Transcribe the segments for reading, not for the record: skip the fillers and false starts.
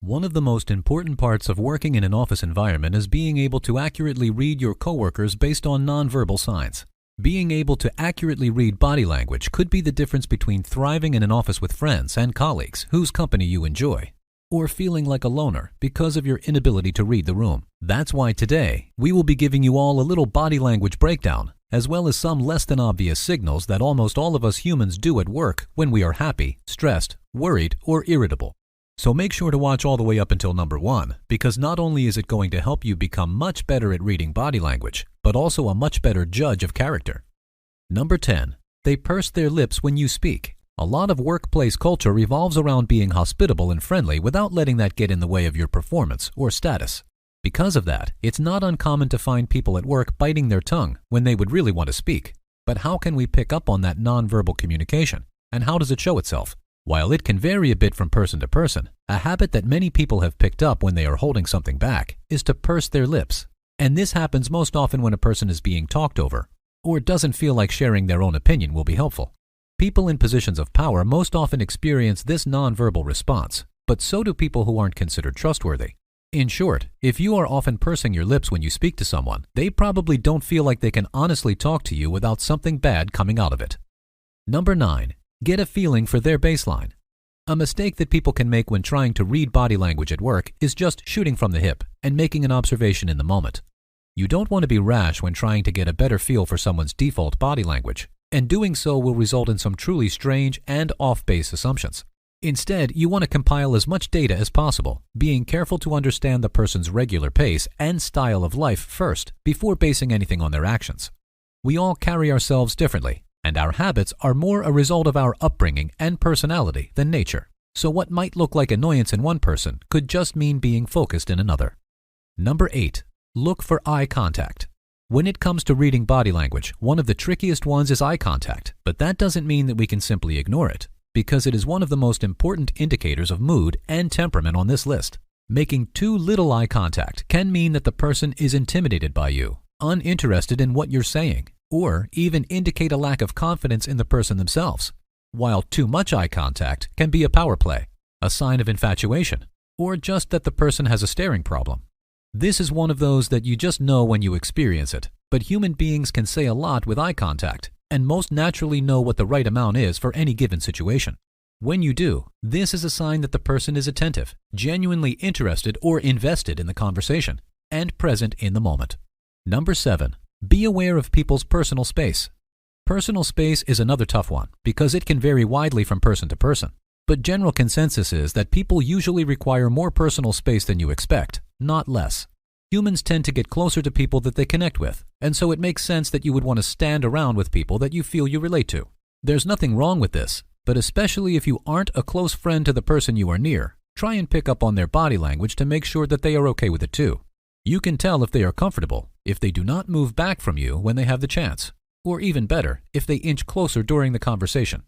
One of the most important parts of working in an office environment is being able to accurately read your coworkers based on nonverbal signs. Being able to accurately read body language could be the difference between thriving in an office with friends and colleagues whose company you enjoy, or feeling like a loner because of your inability to read the room. That's why today, we will be giving you all a little body language breakdown, as well as some less than obvious signals that almost all of us humans do at work when we are happy, stressed, worried, or irritable. So make sure to watch all the way up until number 1, because not only is it going to help you become much better at reading body language, but also a much better judge of character. Number 10. They purse their lips when you speak. A lot of workplace culture revolves around being hospitable and friendly without letting that get in the way of your performance or status. Because of that, it's not uncommon to find people at work biting their tongue when they would really want to speak. But how can we pick up on that nonverbal communication, and how does it show itself? While it can vary a bit from person to person, a habit that many people have picked up when they are holding something back is to purse their lips. And this happens most often when a person is being talked over, or doesn't feel like sharing their own opinion will be helpful. People in positions of power most often experience this nonverbal response, but so do people who aren't considered trustworthy. In short, if you are often pursing your lips when you speak to someone, they probably don't feel like they can honestly talk to you without something bad coming out of it. Number 9. Get a feeling for their baseline. A mistake that people can make when trying to read body language at work is just shooting from the hip and making an observation in the moment. You don't want to be rash when trying to get a better feel for someone's default body language, and doing so will result in some truly strange and off-base assumptions. Instead, you want to compile as much data as possible, being careful to understand the person's regular pace and style of life first before basing anything on their actions. We all carry ourselves differently, and our habits are more a result of our upbringing and personality than nature. So what might look like annoyance in one person could just mean being focused in another. Number 8. Look for eye contact. When it comes to reading body language, one of the trickiest ones is eye contact, but that doesn't mean that we can simply ignore it, because it is one of the most important indicators of mood and temperament on this list. Making too little eye contact can mean that the person is intimidated by you, uninterested in what you're saying, or even indicate a lack of confidence in the person themselves, while too much eye contact can be a power play, a sign of infatuation, or just that the person has a staring problem. This is one of those that you just know when you experience it, but human beings can say a lot with eye contact, and most naturally know what the right amount is for any given situation. When you do, this is a sign that the person is attentive, genuinely interested or invested in the conversation, and present in the moment. Number 7. Be aware of people's personal space. Personal space is another tough one because it can vary widely from person to person. But general consensus is that people usually require more personal space than you expect, not less. Humans tend to get closer to people that they connect with, and so it makes sense that you would want to stand around with people that you feel you relate to. There's nothing wrong with this, but especially if you aren't a close friend to the person you are near, try and pick up on their body language to make sure that they are okay with it too. You can tell if they are comfortable if they do not move back from you when they have the chance, or even better, if they inch closer during the conversation.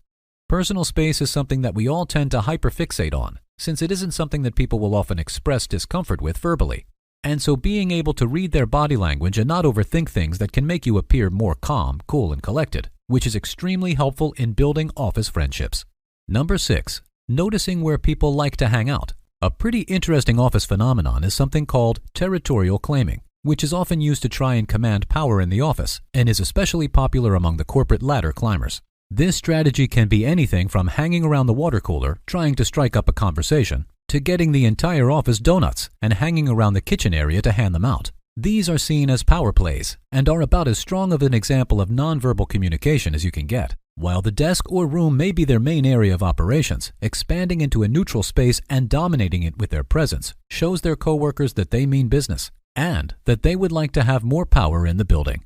Personal space is something that we all tend to hyperfixate on, since it isn't something that people will often express discomfort with verbally. And so being able to read their body language and not overthink things that can make you appear more calm, cool, and collected, which is extremely helpful in building office friendships. Number 6. Noticing where people like to hang out. A pretty interesting office phenomenon is something called territorial claiming, which is often used to try and command power in the office and is especially popular among the corporate ladder climbers. This strategy can be anything from hanging around the water cooler trying to strike up a conversation to getting the entire office donuts and hanging around the kitchen area to hand them out. These are seen as power plays and are about as strong of an example of nonverbal communication as you can get. While the desk or room may be their main area of operations, expanding into a neutral space and dominating it with their presence shows their coworkers that they mean business and that they would like to have more power in the building.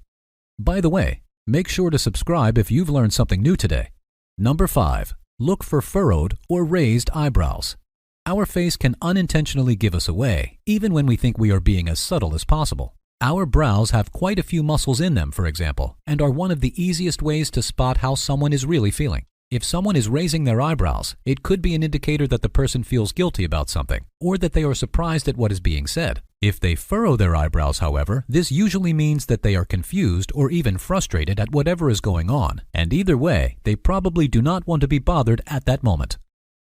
By the way, make sure to subscribe if you've learned something new today. Number 5. Look for furrowed or raised eyebrows. Our face can unintentionally give us away, even when we think we are being as subtle as possible. Our brows have quite a few muscles in them, for example, and are one of the easiest ways to spot how someone is really feeling. If someone is raising their eyebrows, it could be an indicator that the person feels guilty about something, or that they are surprised at what is being said. If they furrow their eyebrows, however, this usually means that they are confused or even frustrated at whatever is going on, and either way, they probably do not want to be bothered at that moment.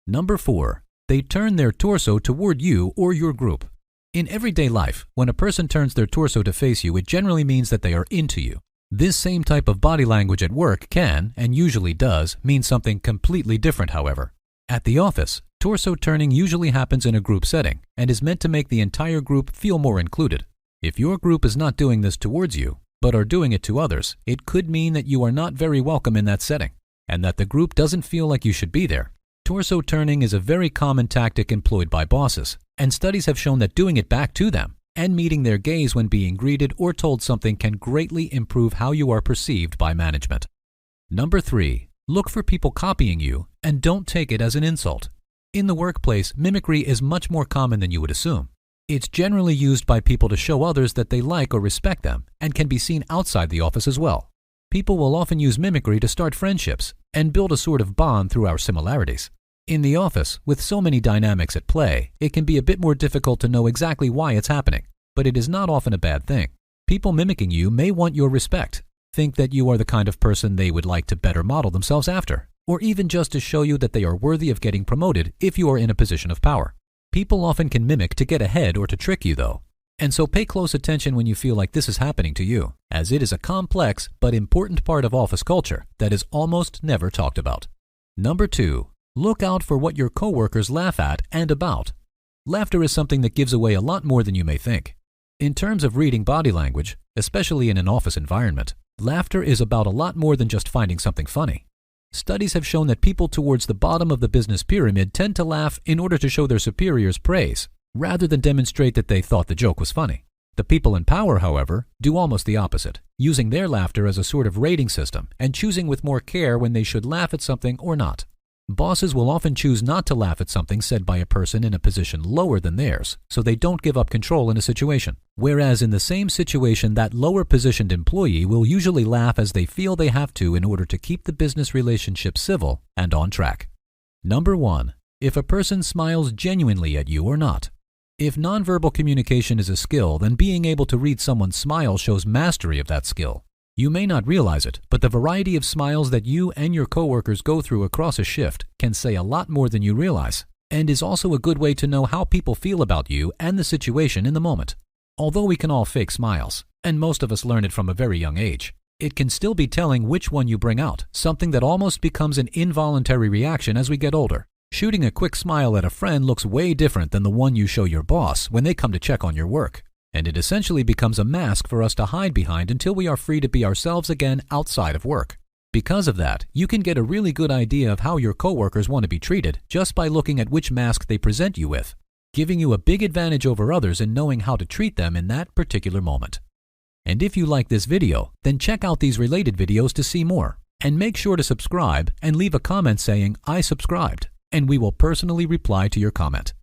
Number 4. They turn their torso toward you or your group. In everyday life, when a person turns their torso to face you, it generally means that they are into you. This same type of body language at work can, and usually does, mean something completely different, however. At the office, torso turning usually happens in a group setting and is meant to make the entire group feel more included. If your group is not doing this towards you, but are doing it to others, it could mean that you are not very welcome in that setting, and that the group doesn't feel like you should be there. Torso turning is a very common tactic employed by bosses, and studies have shown that doing it back to them and meeting their gaze when being greeted or told something can greatly improve how you are perceived by management. Number 3. Look for people copying you and don't take it as an insult. In the workplace, mimicry is much more common than you would assume. It's generally used by people to show others that they like or respect them and can be seen outside the office as well. People will often use mimicry to start friendships and build a sort of bond through our similarities. In the office, with so many dynamics at play, it can be a bit more difficult to know exactly why it's happening, but it is not often a bad thing. People mimicking you may want your respect, think that you are the kind of person they would like to better model themselves after, or even just to show you that they are worthy of getting promoted if you are in a position of power. People often can mimic to get ahead or to trick you, though, and so pay close attention when you feel like this is happening to you, as it is a complex but important part of office culture that is almost never talked about. Number 2. Look out for what your coworkers laugh at and about. Laughter is something that gives away a lot more than you may think. In terms of reading body language, especially in an office environment, laughter is about a lot more than just finding something funny. Studies have shown that people towards the bottom of the business pyramid tend to laugh in order to show their superiors praise, rather than demonstrate that they thought the joke was funny. The people in power, however, do almost the opposite, using their laughter as a sort of rating system and choosing with more care when they should laugh at something or not. Bosses will often choose not to laugh at something said by a person in a position lower than theirs, so they don't give up control in a situation. Whereas in the same situation, that lower positioned employee will usually laugh as they feel they have to in order to keep the business relationship civil and on track. Number 1. If a person smiles genuinely at you or not. If nonverbal communication is a skill, then being able to read someone's smile shows mastery of that skill. You may not realize it, but the variety of smiles that you and your coworkers go through across a shift can say a lot more than you realize, and is also a good way to know how people feel about you and the situation in the moment. Although we can all fake smiles, and most of us learn it from a very young age, it can still be telling which one you bring out, something that almost becomes an involuntary reaction as we get older. Shooting a quick smile at a friend looks way different than the one you show your boss when they come to check on your work. And it essentially becomes a mask for us to hide behind until we are free to be ourselves again outside of work. Because of that, you can get a really good idea of how your coworkers want to be treated just by looking at which mask they present you with, giving you a big advantage over others in knowing how to treat them in that particular moment. And if you like this video, then check out these related videos to see more. And make sure to subscribe and leave a comment saying, "I subscribed," and we will personally reply to your comment.